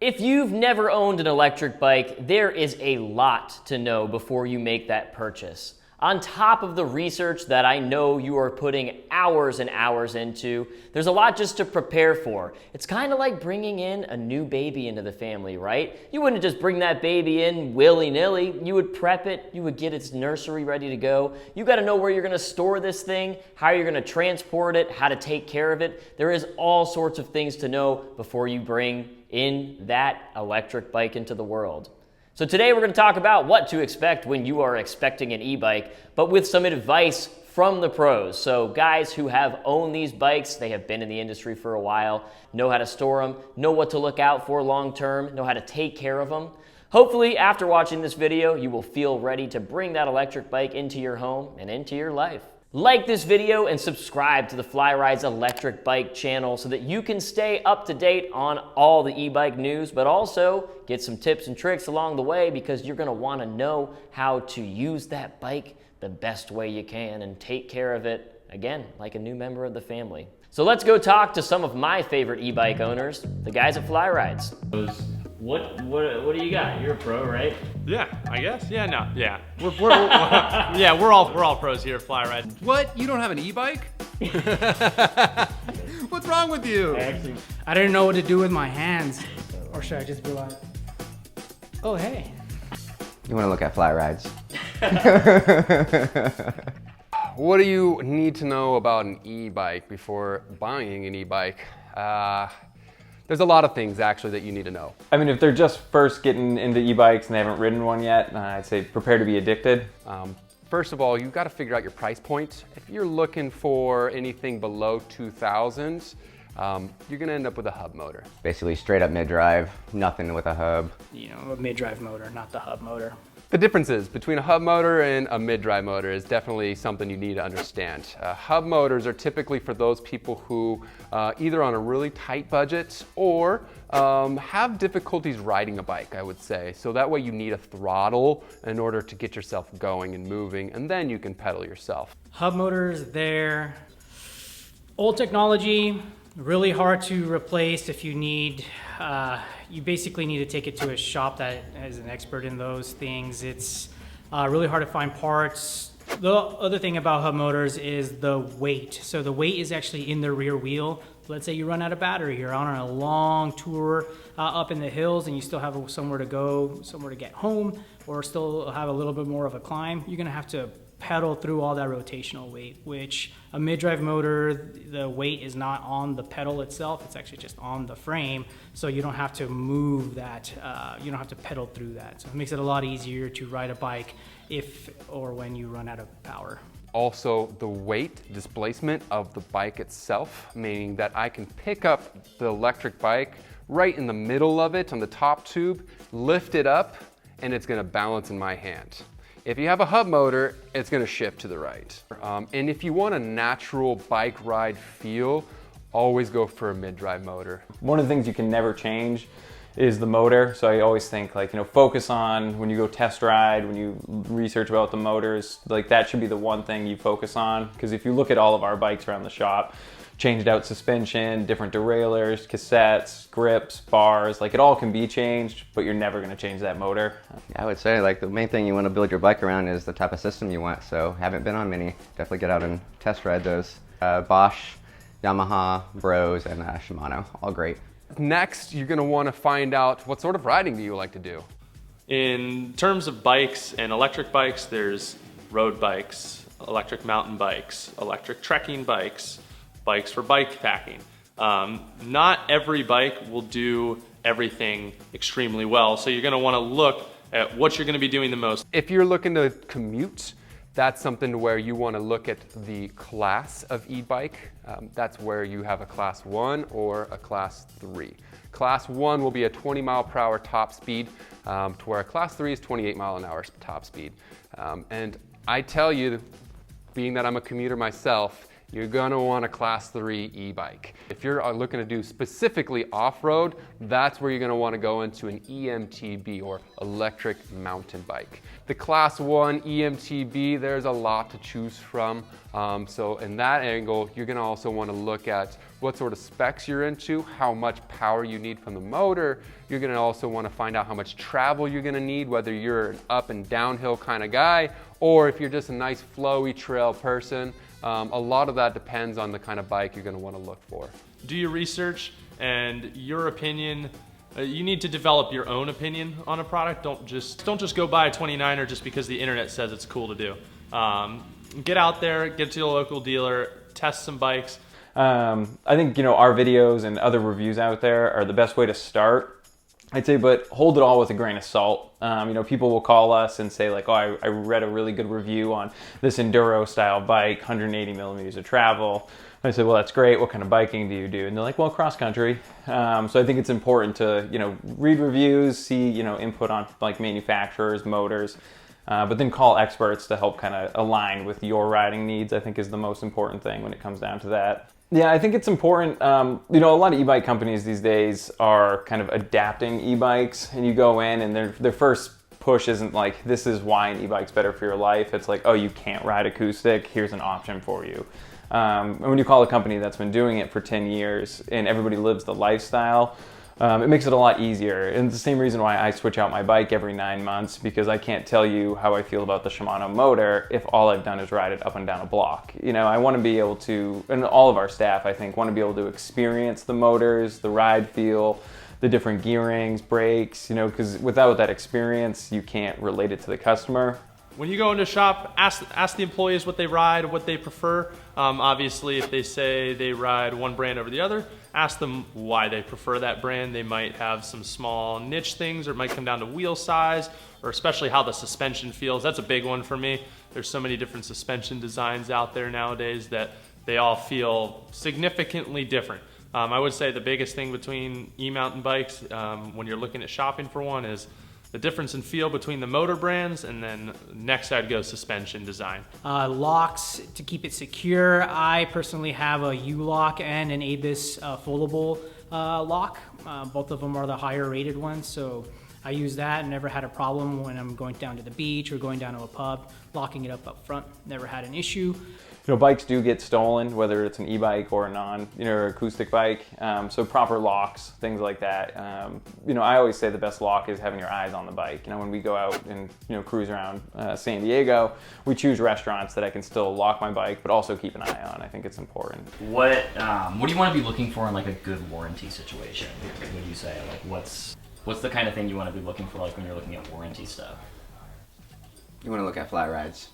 If you've never owned an electric bike, there is a lot to know before you make that purchase. On top of the research that I know you are putting hours and hours into, there's a lot just to prepare for. It's kind of like bringing in a new baby into the family, right? You wouldn't just bring that baby in willy-nilly. You would prep it, you would get its nursery ready to go. You gotta know where you're gonna store this thing, how you're gonna transport it, how to take care of it. There is all sorts of things to know before you bring in that electric bike into the world. So today we're going to talk about what to expect when you are expecting an e-bike, but with some advice from the pros. So guys who have owned these bikes, they have been in the industry for a while, know how to store them, know what to look out for long term, know how to take care of them. Hopefully after watching this video, you will feel ready to bring that electric bike into your home and into your life. Like this video and subscribe to the FlyRide's electric bike channel so that you can stay up to date on all the e-bike news, but also get some tips and tricks along the way because you're gonna wanna know how to use that bike the best way you can and take care of it, again, like a new member of the family. So let's go talk to some of my favorite e-bike owners, the guys at FlyRides. What do you got? You're a pro, right? Yeah, I guess. Yeah, no, yeah. We're all pros here at FlyRide. What? You don't have an e-bike? What's wrong with you? I didn't know what to do with my hands. Or should I just be like, oh, hey. You want to look at FlyRides. What do you need to know about an e-bike before buying an e-bike? There's a lot of things actually that you need to know. I mean, if they're just first getting into e-bikes and they haven't ridden one yet, I'd say prepare to be addicted. First of all, you've got to figure out your price point. If you're looking for anything below 2,000, you're gonna end up with a hub motor. Basically straight up mid-drive, nothing with a hub. You know, a mid-drive motor, not the hub motor. The differences between a hub motor and a mid-drive motor is definitely something you need to understand. Hub motors are typically for those people who either on a really tight budget or have difficulties riding a bike, I would say. So that way you need a throttle in order to get yourself going and moving, and then you can pedal yourself. Hub motors, they're old technology, really hard to replace if you need, you basically need to take it to a shop that is an expert in those things. It's really hard to find parts. The other thing about hub motors is the weight. So the weight is actually in the rear wheel. Let's say you run out of battery, you're on a long tour up in the hills and you still have somewhere to go, somewhere to get home, or still have a little bit more of a climb, you're gonna have to pedal through all that rotational weight, which a mid-drive motor, the weight is not on the pedal itself, it's actually just on the frame, so you don't have to move that, you don't have to pedal through that. So it makes it a lot easier to ride a bike if or when you run out of power. Also, the weight displacement of the bike itself, meaning that I can pick up the electric bike right in the middle of it on the top tube, lift it up, and it's gonna balance in my hand. If you have a hub motor, it's gonna shift to the right. And if you want a natural bike ride feel, always go for a mid-drive motor. One of the things you can never change is the motor. So I always think like, focus on when you go test ride, when you research about the motors, like that should be the one thing you focus on. Because if you look at all of our bikes around the shop, changed out suspension, different derailleurs, cassettes, grips, bars, like it all can be changed, but you're never gonna change that motor. I would say like the main thing you want to build your bike around is the type of system you want. So haven't been on many, definitely get out and test ride those. Bosch, Yamaha, Bros, and Shimano, all great. Next, you're gonna wanna find out what sort of riding do you like to do. In terms of bikes and electric bikes, there's road bikes, electric mountain bikes, electric trekking bikes, bikes for bike packing. Not every bike will do everything extremely well, so you're gonna wanna look at what you're gonna be doing the most. If you're looking to commute, that's something where you wanna look at the class of e-bike. That's where you have a class 1 or a class 3. Class 1 will be a 20 mile per hour top speed, to where a class 3 is 28 mile an hour top speed. And I tell you, being that I'm a commuter myself, you're gonna want a class 3 e-bike. If you're looking to do specifically off-road, that's where you're gonna wanna go into an EMTB or electric mountain bike. The class 1 EMTB, there's a lot to choose from. So in that angle, you're gonna also wanna look at what sort of specs you're into, how much power you need from the motor. You're gonna also wanna find out how much travel you're gonna need, whether you're an up and downhill kind of guy, or if you're just a nice flowy trail person. A lot of that depends on the kind of bike you're gonna wanna look for. Do your research, and your opinion, you need to develop your own opinion on a product. Don't just go buy a 29er just because the internet says it's cool to do. Get out there, get to a local dealer, test some bikes. I think, our videos and other reviews out there are the best way to start, I'd say, but hold it all with a grain of salt. People will call us and say like, oh, I read a really good review on this enduro style bike, 180 millimeters of travel. I said, well, that's great. What kind of biking do you do? And they're like, well, cross country. So I think it's important to, read reviews, see, input on like manufacturers, motors, but then call experts to help kind of align with your riding needs, I think is the most important thing when it comes down to that. Yeah, I think it's important. A lot of e-bike companies these days are kind of adapting e-bikes, and you go in and their first push isn't like, this is why an e-bike's better for your life. It's like, oh, you can't ride acoustic, here's an option for you. And when you call a company that's been doing it for 10 years and everybody lives the lifestyle, it makes it a lot easier. And it's the same reason why I switch out my bike every 9 months, because I can't tell you how I feel about the Shimano motor if all I've done is ride it up and down a block. I want to be able to, and all of our staff, I think, want to be able to experience the motors, the ride feel, the different gearings, brakes, because without that experience, you can't relate it to the customer. When you go into a shop, ask the employees what they ride, what they prefer. Obviously, if they say they ride one brand over the other, ask them why they prefer that brand. They might have some small niche things, or it might come down to wheel size, or especially how the suspension feels. That's a big one for me. There's so many different suspension designs out there nowadays that they all feel significantly different. I would say the biggest thing between e-mountain bikes when you're looking at shopping for one is the difference in feel between the motor brands, and then next I'd go suspension design. Locks to keep it secure. I personally have a U-lock and an Abus foldable lock. Both of them are the higher rated ones, so I use that and never had a problem when I'm going down to the beach or going down to a pub, locking it up front. Never had an issue. Bikes do get stolen, whether it's an e-bike or a acoustic bike. So proper locks, things like that. I always say the best lock is having your eyes on the bike. When we go out and cruise around San Diego, we choose restaurants that I can still lock my bike, but also keep an eye on. I think it's important. What do you want to be looking for in like a good warranty situation? Would you say like what's the kind of thing you want to be looking for like when you're looking at warranty stuff? You want to look at flat rides.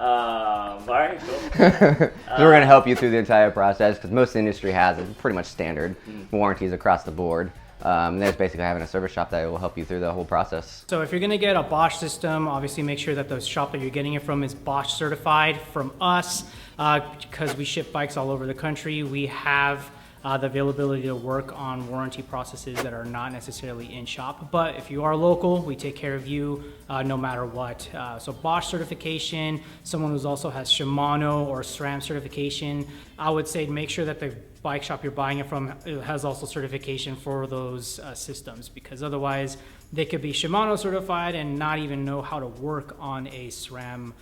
All right, cool. So we're going to help you through the entire process, because most of the industry has it pretty much standard warranties across the board. There's basically having a service shop that will help you through the whole process. So if you're gonna get a Bosch system, obviously make sure that the shop that you're getting it from is Bosch certified from us, because we ship bikes all over the country. We have the availability to work on warranty processes that are not necessarily in shop. But if you are local, we take care of you no matter what. So Bosch certification, someone who also has Shimano or SRAM certification, I would say make sure that the bike shop you're buying it from has also certification for those systems, because otherwise they could be Shimano certified and not even know how to work on a SRAM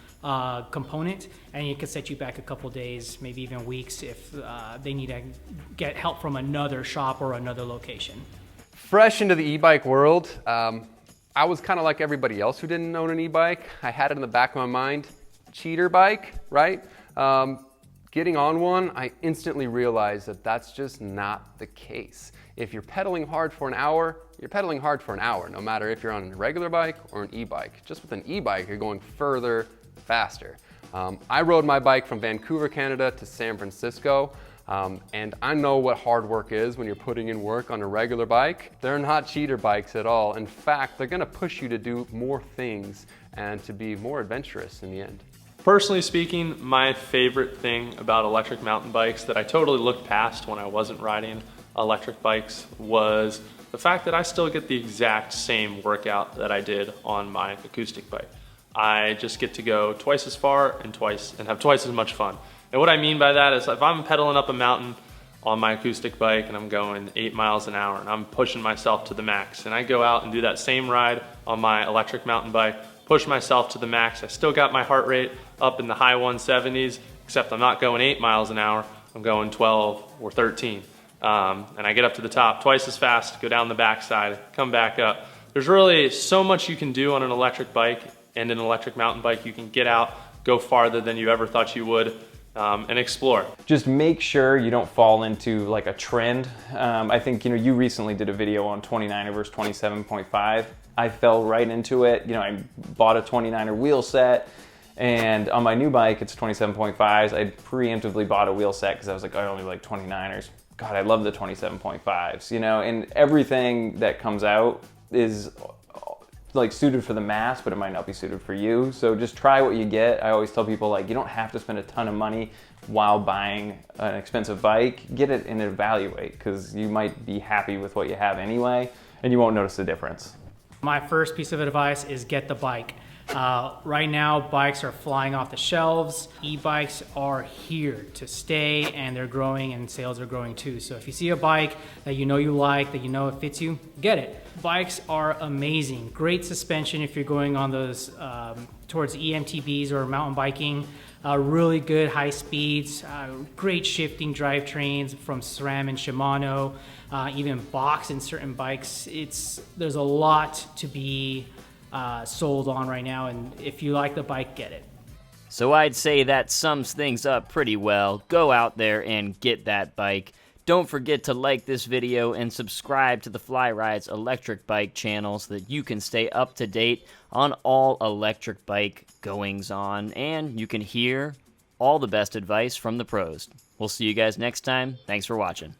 component, and it could set you back a couple days, maybe even weeks, if they need to get help from another shop or another location. Fresh into the e-bike world, I was kind of like everybody else who didn't own an e-bike. I had it in the back of my mind, cheater bike, right? Getting on one, I instantly realized that that's just not the case. If you're pedaling hard for an hour, you're pedaling hard for an hour, no matter if you're on a regular bike or an e-bike. Just with an e-bike, you're going further, faster. I rode my bike from Vancouver, Canada to San Francisco, and I know what hard work is when you're putting in work on a regular bike. They're not cheater bikes at all. In fact, they're gonna push you to do more things and to be more adventurous in the end. Personally speaking, my favorite thing about electric mountain bikes that I totally looked past when I wasn't riding electric bikes was the fact that I still get the exact same workout that I did on my acoustic bike. I just get to go twice as far and have twice as much fun. And what I mean by that is if I'm pedaling up a mountain on my acoustic bike and I'm going 8 miles an hour and I'm pushing myself to the max, and I go out and do that same ride on my electric mountain bike, push myself to the max, I still got my heart rate up in the high 170s, except I'm not going 8 miles an hour, I'm going 12 or 13. And I get up to the top twice as fast, go down the backside, come back up. There's really so much you can do on an electric bike and an electric mountain bike. You can get out, go farther than you ever thought you would, and explore. Just make sure you don't fall into like a trend. I think, you recently did a video on 29er versus 27.5. I fell right into it. I bought a 29er wheel set, and on my new bike, it's 27.5s. I preemptively bought a wheel set because I was like, I only like 29ers. God, I love the 27.5s, and everything that comes out is like suited for the mass, but it might not be suited for you. So just try what you get. I always tell people, like, you don't have to spend a ton of money while buying an expensive bike. Get it and evaluate, because you might be happy with what you have anyway, and you won't notice the difference. My first piece of advice is get the bike. Right now, bikes are flying off the shelves. E-bikes are here to stay, and they're growing, and sales are growing too. So if you see a bike that you like, that it fits you, get it. Bikes are amazing. Great suspension if you're going on those towards EMTBs or mountain biking. Really good high speeds, great shifting drivetrains from SRAM and Shimano, even Box in certain bikes. There's a lot to be sold on right now, and if you like the bike, get it. So I'd say that sums things up pretty well. Go out there and get that bike. Don't forget to like this video and subscribe to the Fly Rides electric bike channel so that you can stay up to date on all electric bike goings on, and you can hear all the best advice from the pros. We'll see you guys next time. Thanks for watching.